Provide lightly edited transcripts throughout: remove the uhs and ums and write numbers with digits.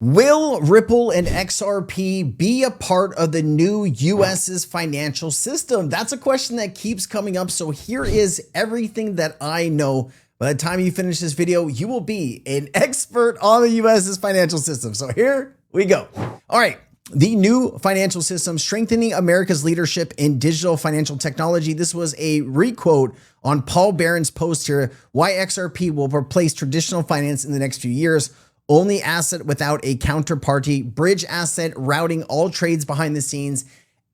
Will Ripple and XRP be a part of the new US's financial system? That's a question that keeps coming up. So here is everything that I know. By the time you finish this video, you will be an expert on the US's financial system. So here we go. All right. The new financial system strengthening America's leadership in digital financial technology. This was a requote on Paul Barron's post here. Why XRP will replace traditional finance in the next few years. Only asset without a counterparty, bridge asset, routing all trades behind the scenes,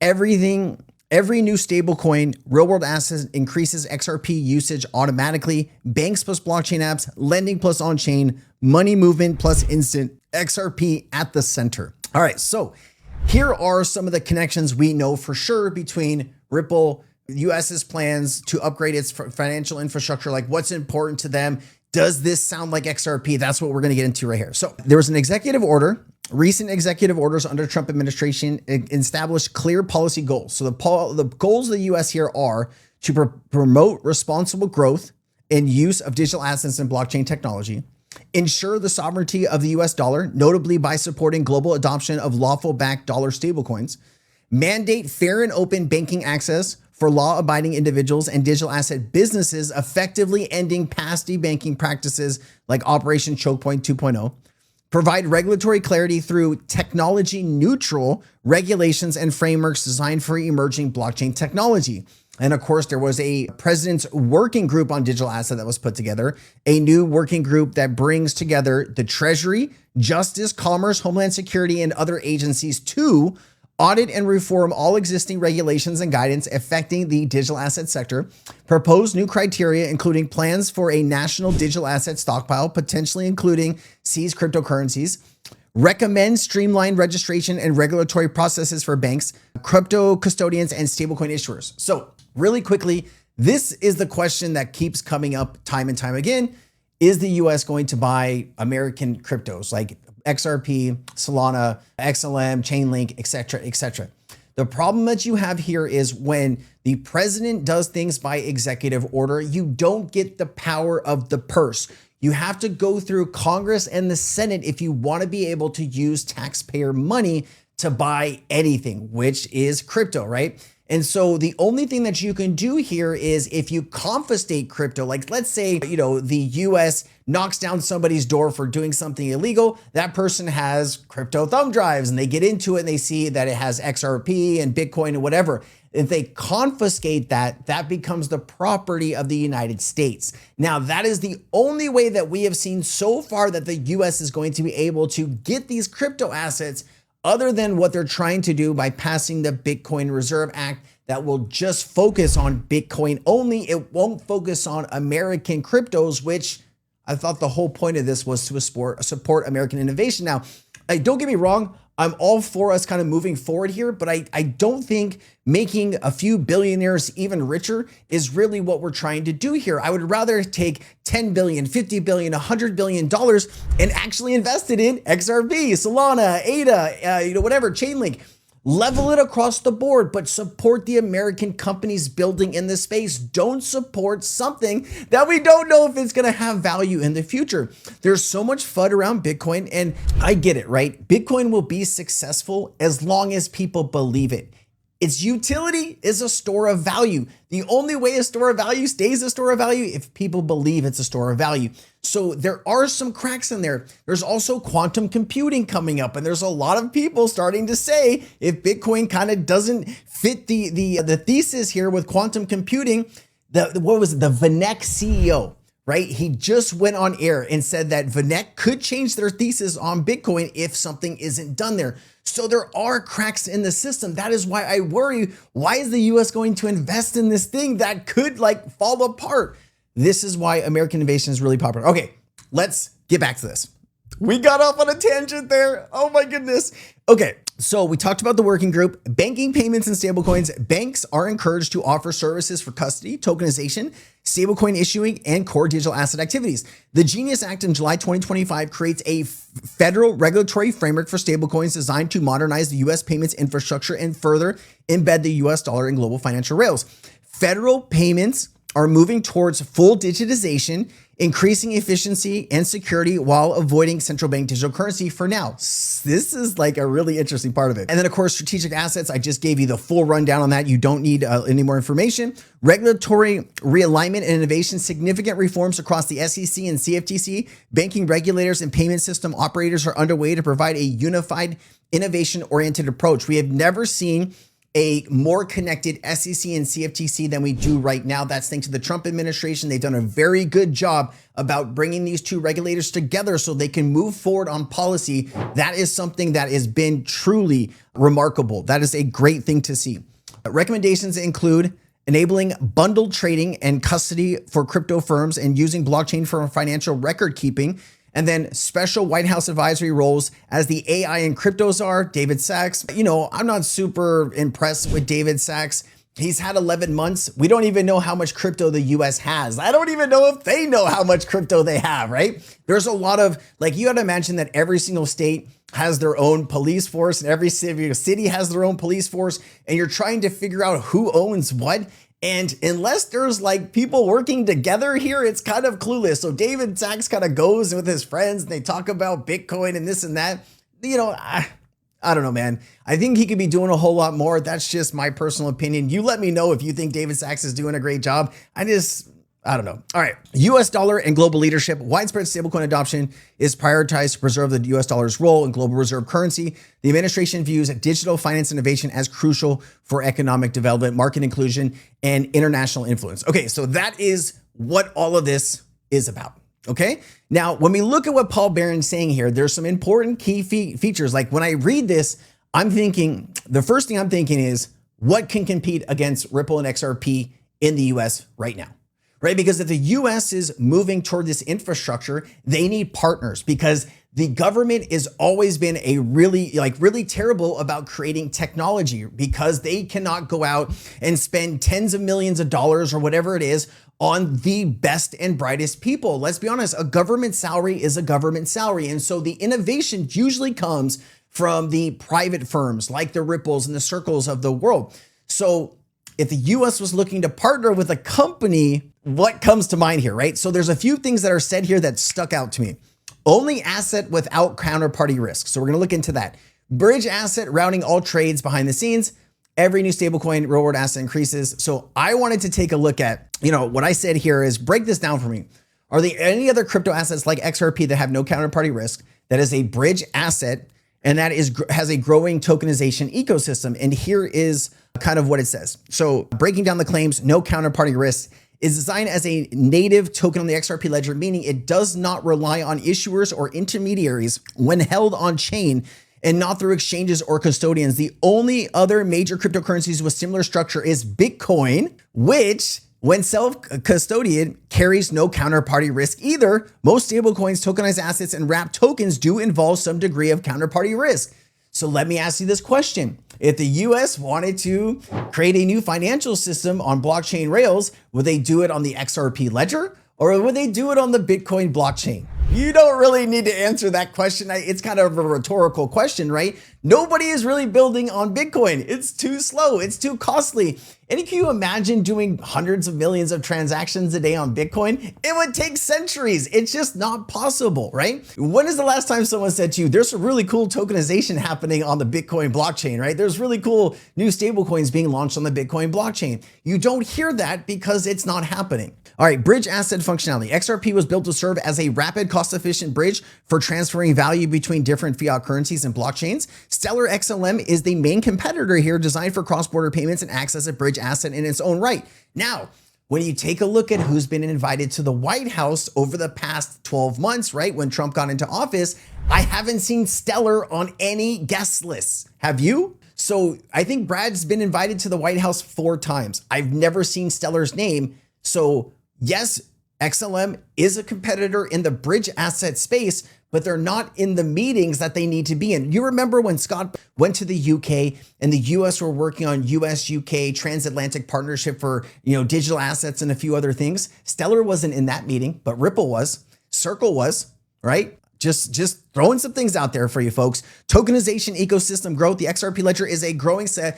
everything, every new stablecoin, real world asset increases XRP usage automatically, banks plus blockchain apps, lending plus on chain, money movement plus instant, XRP at the center. All right, so here are some of the connections we know for sure between Ripple, US's plans to upgrade its financial infrastructure, like what's important to them. Does this sound like XRP? That's what we're going to get into right here. So there was an executive order. Recent executive orders under Trump administration established clear policy goals. So the goals of the US here are to promote responsible growth and use of digital assets and blockchain technology, ensure the sovereignty of the US dollar, notably by supporting global adoption of lawful backed dollar stablecoins, mandate fair and open banking access for law-abiding individuals and digital asset businesses, effectively ending past debanking practices like Operation Choke Point 2.0, provide regulatory clarity through technology-neutral regulations and frameworks designed for emerging blockchain technology. And of course, there was a president's working group on digital asset that was put together, a new working group that brings together the Treasury, Justice, Commerce, Homeland Security, and other agencies to audit and reform all existing regulations and guidance affecting the digital asset sector, propose new criteria, including plans for a national digital asset stockpile, potentially including seized cryptocurrencies, recommend streamlined registration and regulatory processes for banks, crypto custodians, and stablecoin issuers. So really quickly, this is the question that keeps coming up time and time again. Is the US going to buy American cryptos like XRP, Solana, XLM, Chainlink, etc., etc.? The problem that you have here is when the president does things by executive order, you don't get the power of the purse. You have to go through Congress and the Senate if you want to be able to use taxpayer money to buy anything, which is crypto, right? And so the only thing that you can do here is if you confiscate crypto, like let's say, the US knocks down somebody's door for doing something illegal, that person has crypto thumb drives and they get into it and they see that it has XRP and Bitcoin and whatever. If they confiscate that, that becomes the property of the United States. Now, that is the only way that we have seen so far that the US is going to be able to get these crypto assets, other than what they're trying to do by passing the Bitcoin Reserve Act that will just focus on Bitcoin only. It won't focus on American cryptos, which I thought the whole point of this was to support American innovation. Now, don't get me wrong, I'm all for us kind of moving forward here, but I don't think making a few billionaires even richer is really what we're trying to do here. I would rather take 10 billion, 50 billion, $100 billion and actually invest it in XRP, Solana, ADA, whatever, Chainlink. Level it across the board, but support the American companies building in this space. Don't support something that we don't know if it's going to have value in the future. There's so much FUD around Bitcoin, and I get it, right? Bitcoin will be successful as long as people believe it. Its utility is a store of value. The only way a store of value stays a store of value if people believe it's a store of value. So there are some cracks in there. There's also quantum computing coming up, and there's a lot of people starting to say if Bitcoin kind of doesn't fit the thesis here with quantum computing, the Vanek CEO, right? He just went on air and said that Vanek could change their thesis on Bitcoin if something isn't done there. So there are cracks in the system. That is why I worry. Why is the US going to invest in this thing that could fall apart? This is why American innovation is really popular. Okay, let's get back to this. We got off on a tangent there. Oh my goodness. Okay, so we talked about the working group, banking, payments, and stablecoins. Banks are encouraged to offer services for custody, tokenization, stablecoin issuing, and core digital asset activities. The Genius Act in July 2025 creates a federal regulatory framework for stablecoins designed to modernize the U.S. payments infrastructure and further embed the U.S. dollar in global financial rails. Federal payments are moving towards full digitization, increasing efficiency and security while avoiding central bank digital currency for now. This is like a really interesting part of it. And then of course, strategic assets. I just gave you the full rundown on that. You don't need any more information. Regulatory realignment and innovation, significant reforms across the SEC and CFTC. Banking regulators and payment system operators are underway to provide a unified, innovation-oriented approach. We have never seen a more connected SEC and CFTC than we do right now. That's thanks to the Trump administration. They've done a very good job about bringing these two regulators together so they can move forward on policy. That is something that has been truly remarkable. That is a great thing to see. Recommendations include enabling bundled trading and custody for crypto firms and using blockchain for financial record keeping. And then special White House advisory roles as the AI and crypto czar, David Sachs. You know, I'm not super impressed with David Sachs. He's had 11 months. We don't even know how much crypto the US has. I don't even know if they know how much crypto they have, right? There's a lot of, like, you got to imagine that every single state has their own police force and every city has their own police force. And you're trying to figure out who owns what. And unless there's like people working together here, it's kind of clueless. So David Sachs kind of goes with his friends and they talk about Bitcoin and this and that. You know, I don't know, man. I think he could be doing a whole lot more. That's just my personal opinion. You let me know if you think David Sachs is doing a great job. I don't know. All right. US dollar and global leadership. Widespread stablecoin adoption is prioritized to preserve the US dollar's role in global reserve currency. The administration views digital finance innovation as crucial for economic development, market inclusion, and international influence. Okay, so that is what all of this is about. Okay. Now, when we look at what Paul Barron's saying here, there's some important key features. Like when I read this, the first thing I'm thinking is what can compete against Ripple and XRP in the US right now? Right? Because if the US is moving toward this infrastructure, they need partners because the government has always been really terrible about creating technology because they cannot go out and spend tens of millions of dollars or whatever it is on the best and brightest people. Let's be honest, a government salary is a government salary. And so the innovation usually comes from the private firms like the Ripples and the Circles of the world. So if the US was looking to partner with a company, what comes to mind here, right? So there's a few things that are said here that stuck out to me. Only asset without counterparty risk. So we're going to look into that. Bridge asset routing all trades behind the scenes. Every new stablecoin reward asset increases. So I wanted to take a look at, what I said here is break this down for me. Are there any other crypto assets like XRP that have no counterparty risk that is a bridge asset and that has a growing tokenization ecosystem? And here is kind of what it says. So breaking down the claims, no counterparty risk is designed as a native token on the XRP ledger, meaning it does not rely on issuers or intermediaries when held on chain and not through exchanges or custodians. The only other major cryptocurrencies with similar structure is Bitcoin, which when self-custodied carries no counterparty risk either. Most stablecoins, tokenized assets, and wrapped tokens do involve some degree of counterparty risk. So let me ask you this question. If the US wanted to create a new financial system on blockchain rails, would they do it on the XRP ledger or would they do it on the Bitcoin blockchain? You don't really need to answer that question. It's kind of a rhetorical question, right? Nobody is really building on Bitcoin. It's too slow. It's too costly. And can you imagine doing hundreds of millions of transactions a day on Bitcoin? It would take centuries. It's just not possible, right? When is the last time someone said to you, there's some really cool tokenization happening on the Bitcoin blockchain, right? There's really cool new stablecoins being launched on the Bitcoin blockchain. You don't hear that because it's not happening. All right, bridge asset functionality. XRP was built to serve as a rapid, cost-efficient bridge for transferring value between different fiat currencies and blockchains. Stellar XLM is the main competitor here, designed for cross-border payments and acts as a bridge asset in its own right. Now, when you take a look at who's been invited to the White House over the past 12 months, right, when Trump got into office, I haven't seen Stellar on any guest lists. Have you? So I think Brad's been invited to the White House 4 times. I've never seen Stellar's name. So yes, XLM is a competitor in the bridge asset space, but they're not in the meetings that they need to be in. You remember when Scott went to the UK and the US were working on US-UK transatlantic partnership for, digital assets and a few other things? Stellar wasn't in that meeting, but Ripple was, Circle was, right? Just throwing some things out there for you folks. Tokenization ecosystem growth. The XRP ledger has a growing set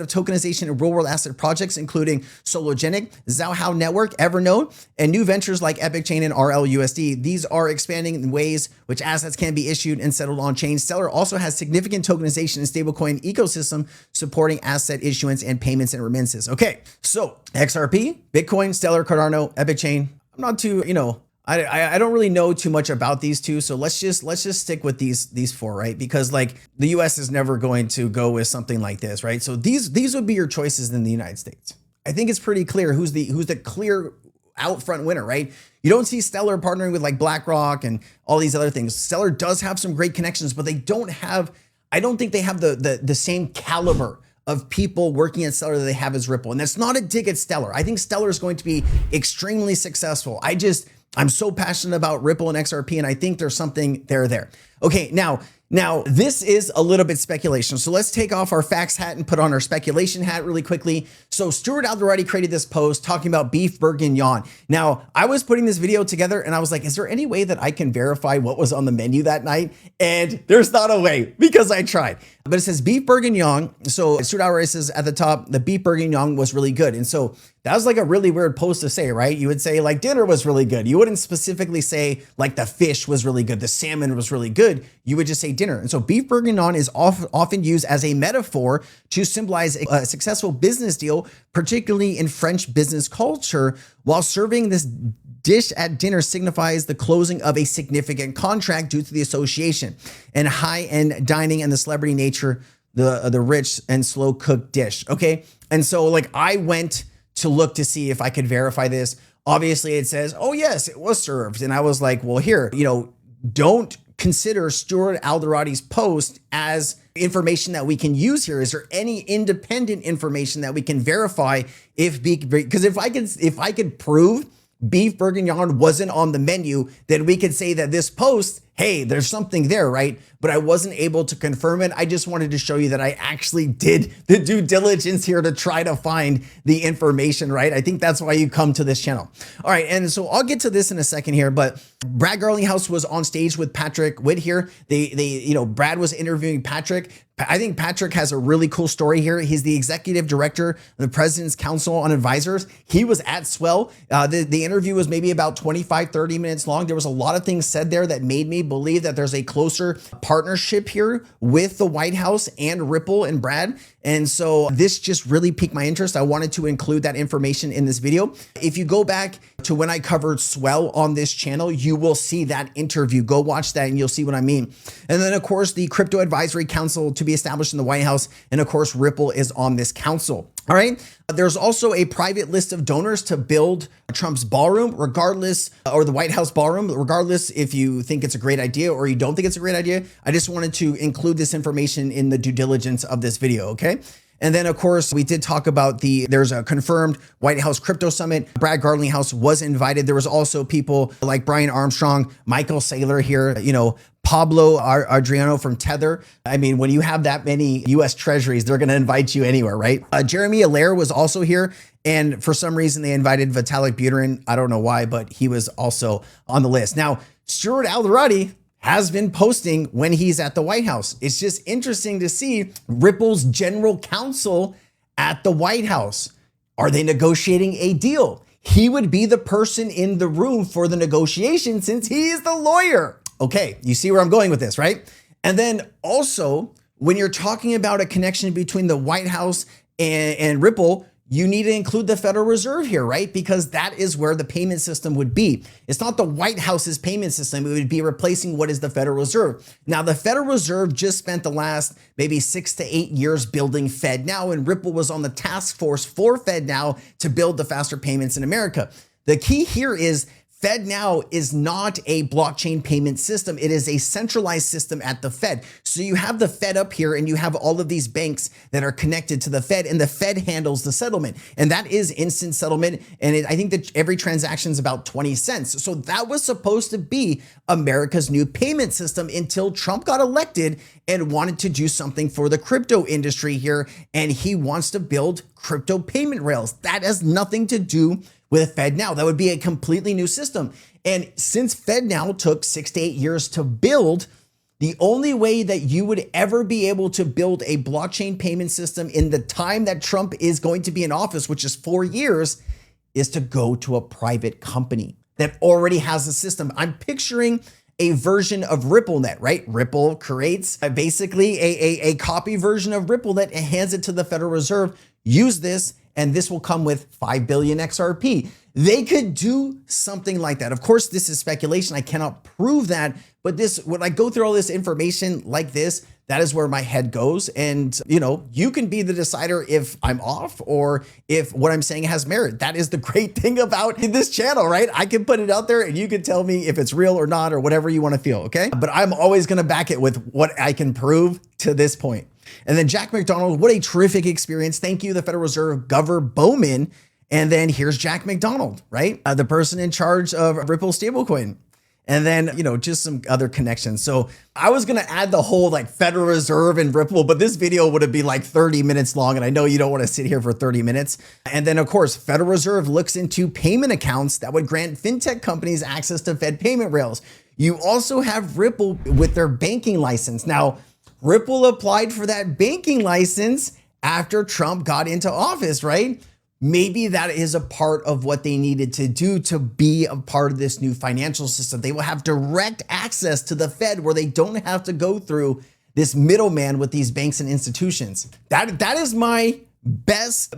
of tokenization and real world asset projects, including Sologenic, Zhao Network, Evernote, and new ventures like Epic Chain and RLUSD. These are expanding in ways which assets can be issued and settled on chain. Stellar also has significant tokenization and stablecoin ecosystem supporting asset issuance and payments and remittances. Okay, so XRP, Bitcoin, Stellar, Cardano, Epic Chain. I'm not too, I don't really know too much about these two, so let's just stick with these four, right? Because like the US is never going to go with something like this, right? So these would be your choices in the United States. I think it's pretty clear who's the clear out front winner, right? You don't see Stellar partnering with like BlackRock and all these other things. Stellar does have some great connections, but I don't think they have the same caliber of people working at Stellar that they have as Ripple. And that's not a dig at Stellar. I think Stellar is going to be extremely successful. I'm so passionate about Ripple and XRP, and I think there's something there. Okay, now this is a little bit speculation. So let's take off our facts hat and put on our speculation hat really quickly. So Stuart Alderati created this post talking about beef bourguignon. Now, I was putting this video together and I was like, is there any way that I can verify what was on the menu that night? And there's not a way because I tried. But it says beef bourguignon. So Stuart Alderati says at the top, the beef bourguignon was really good. And so that was like a really weird post to say, right? You would say like dinner was really good. You wouldn't specifically say like the fish was really good, the salmon was really good. You would just say dinner. And so beef bourguignon is often used as a metaphor to symbolize a successful business deal, particularly in French business culture. While serving this dish at dinner signifies the closing of a significant contract due to the association and high-end dining and the celebrity nature, the rich and slow cooked dish. Okay. And so like I went to look to see if I could verify this. Obviously it says, oh yes, it was served. And I was like, well, here, don't consider Stuart Alderati's post as information that we can use here. Is there any independent information that we can verify because if I could prove beef bourguignon wasn't on the menu, then we could say that this post, hey, there's something there, right? But I wasn't able to confirm it. I just wanted to show you that I actually did the due diligence here to try to find the information, right? I think that's why you come to this channel. All right, and so I'll get to this in a second here, but Brad Garlinghouse was on stage with Patrick Witt here. Brad was interviewing Patrick. I think Patrick has a really cool story here. He's the executive director of the President's Council on Advisors. He was at Swell. The interview was maybe about 25, 30 minutes long. There was a lot of things said there that made me believe that there's a closer partnership here with the White House and Ripple and Brad. And so this just really piqued my interest. I wanted to include that information in this video. If you go back to when I covered Swell on this channel, you will see that interview. Go watch that and you'll see what I mean. And then of course, the Crypto Advisory Council to be established in the White House. And of course, Ripple is on this council. All right. There's also a private list of donors to build Trump's ballroom, regardless, or the White House ballroom, regardless if you think it's a great idea or you don't think it's a great idea. I just wanted to include this information in the due diligence of this video. Okay. And then, of course, we did talk about there's a confirmed White House crypto summit. Brad Garlinghouse was invited. There was also people like Brian Armstrong, Michael Saylor here, Pablo Adriano from Tether. I mean, when you have that many US treasuries, they're going to invite you anywhere, right? Jeremy Allaire was also here. And for some reason, they invited Vitalik Buterin. I don't know why, but he was also on the list. Now, Stuart Alderati has been posting when he's at the White House. It's just interesting to see Ripple's general counsel at the White House. Are they negotiating a deal? He would be the person in the room for the negotiation since he is the lawyer. Okay, you see where I'm going with this, right? And then also, when you're talking about a connection between the White House and Ripple, you need to include the Federal Reserve here, right? Because that is where the payment system would be. It's not the White House's payment system. It would be replacing what is the Federal Reserve. Now, the Federal Reserve just spent the last maybe 6 to 8 years building FedNow, and Ripple was on the task force for FedNow to build the faster payments in America. The key here is FedNow is not a blockchain payment system. It is a centralized system at the Fed. So you have the Fed up here and you have all of these banks that are connected to the Fed, and the Fed handles the settlement. And that is instant settlement. And I think that every transaction is about 20 cents. So that was supposed to be America's new payment system until Trump got elected and wanted to do something for the crypto industry here. And he wants to build crypto payment rails. That has nothing to do with FedNow. That would be a completely new system. And since FedNow took 6 to 8 years to build, the only way that you would ever be able to build a blockchain payment system in the time that Trump is going to be in office, which is 4 years, is to go to a private company that already has a system. I'm picturing a version of RippleNet, right? Ripple creates basically a copy version of RippleNet and hands it to the Federal Reserve. Use this, and this will come with 5 billion XRP. They could do something like that. Of course, this is speculation. I cannot prove that, but when I go through all this information like this, that is where my head goes. And, you can be the decider if I'm off or if what I'm saying has merit. That is the great thing about this channel, right? I can put it out there and you can tell me if it's real or not or whatever you want to feel, okay? But I'm always going to back it with what I can prove to this point. And then Jack McDonald, what a terrific experience. Thank you, the Federal Reserve Governor Bowman. And then here's Jack McDonald, right? The person in charge of Ripple stablecoin. And then, just some other connections. So I was going to add the whole Federal Reserve and Ripple, but this video would have been 30 minutes long. And I know you don't want to sit here for 30 minutes. And then of course, Federal Reserve looks into payment accounts that would grant fintech companies access to Fed payment rails. You also have Ripple with their banking license. Now, Ripple applied for that banking license after Trump got into office, right? Maybe that is a part of what they needed to do to be a part of this new financial system. They will have direct access to the Fed where they don't have to go through this middleman with these banks and institutions. That is my best,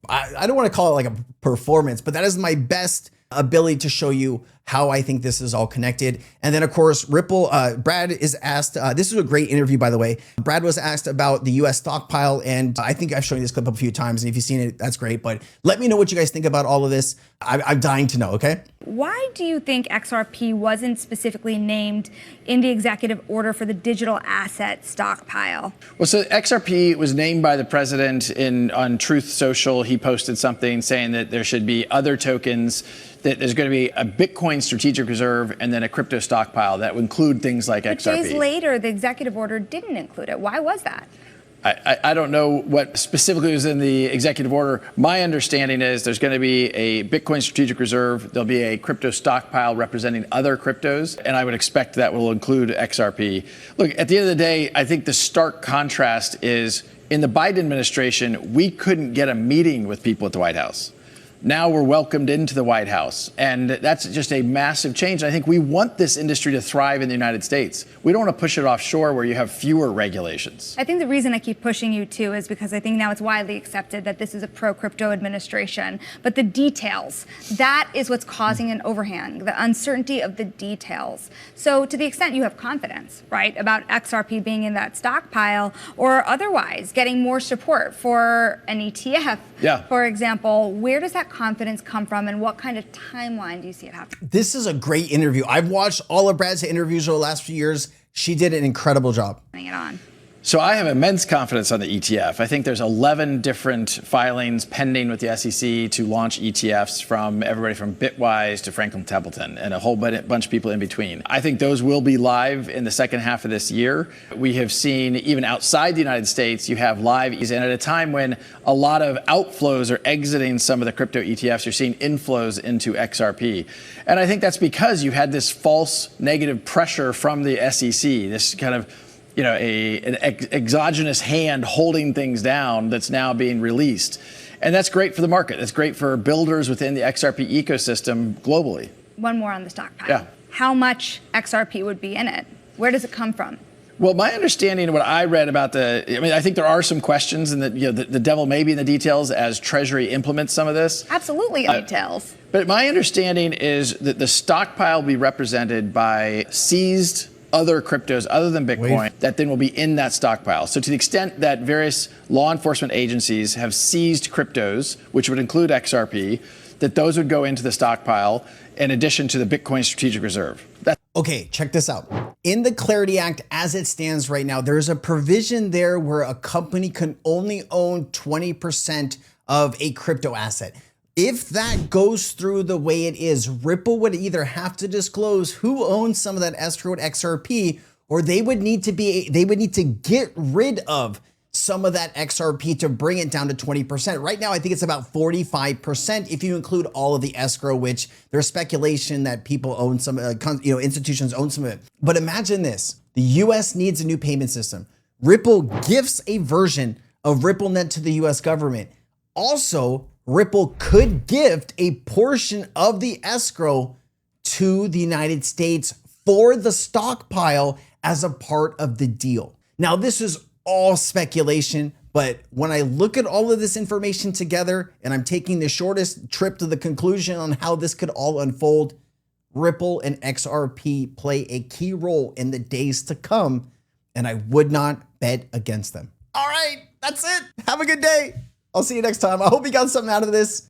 I don't want to call it a performance, but that is my best ability to show you how I think this is all connected. And then of course, Ripple, Brad is asked, this is a great interview, by the way. Brad was asked about the US stockpile. And I think I've shown you this clip up a few times. And if you've seen it, that's great. But let me know what you guys think about all of this. I'm dying to know, okay? Why do you think XRP wasn't specifically named in the executive order for the digital asset stockpile? Well, so XRP was named by the president on Truth Social. He posted something saying that there should be other tokens, that there's going to be a Bitcoin strategic reserve and then a crypto stockpile that would include things like XRP. Days later, the executive order didn't include it. Why was that? I don't know what specifically was in the executive order. My understanding is there's going to be a Bitcoin strategic reserve. There'll be a crypto stockpile representing other cryptos, and I would expect that will include XRP. Look, at the end of the day, I think the stark contrast is in the Biden administration, we couldn't get a meeting with people at the White House. Now we're welcomed into the White House. And that's just a massive change. I think we want this industry to thrive in the United States. We don't want to push it offshore where you have fewer regulations. I think the reason I keep pushing you too is because I think now it's widely accepted that this is a pro-crypto administration. But the details, that is what's causing an overhang, the uncertainty of the details. So to the extent you have confidence, right, about XRP being in that stockpile or otherwise getting more support for an ETF, for example, where does that confidence come from and what kind of timeline do you see it happening? This is a great interview. I've watched all of Brad's interviews over the last few years. She did an incredible job. Putting it on. So I have immense confidence on the ETF. I think there's 11 different filings pending with the SEC to launch ETFs from everybody from Bitwise to Franklin Templeton and a whole bunch of people in between. I think those will be live in the second half of this year. We have seen even outside the United States, you have live, and at a time when a lot of outflows are exiting some of the crypto ETFs, you're seeing inflows into XRP. And I think that's because you had this false negative pressure from the SEC, this kind of an exogenous hand holding things down that's now being released. And that's great for the market. That's great for builders within the XRP ecosystem globally. One more on the stockpile. Yeah. How much XRP would be in it? Where does it come from? Well, my understanding of what I read about I think there are some questions and that the devil may be in the details as Treasury implements some of this. Absolutely details. But my understanding is that the stockpile will be represented by seized other cryptos other than Bitcoin that then will be in that stockpile. So to the extent that various law enforcement agencies have seized cryptos, which would include XRP, that those would go into the stockpile in addition to the Bitcoin strategic reserve. Okay, check this out. In the Clarity Act, as it stands right now, there's a provision there where a company can only own 20% of a crypto asset. If that goes through the way it is, Ripple would either have to disclose who owns some of that escrowed XRP, or they would need to get rid of some of that XRP to bring it down to 20%. Right now, I think it's about 45% if you include all of the escrow, which there's speculation that people own some, institutions own some of it. But imagine this, the US needs a new payment system. Ripple gifts a version of RippleNet to the US government. Also, Ripple could gift a portion of the escrow to the United States for the stockpile as a part of the deal. Now, this is all speculation, but when I look at all of this information together and I'm taking the shortest trip to the conclusion on how this could all unfold, Ripple and XRP play a key role in the days to come, and I would not bet against them. All right, that's it. Have a good day. I'll see you next time. I hope you got something out of this.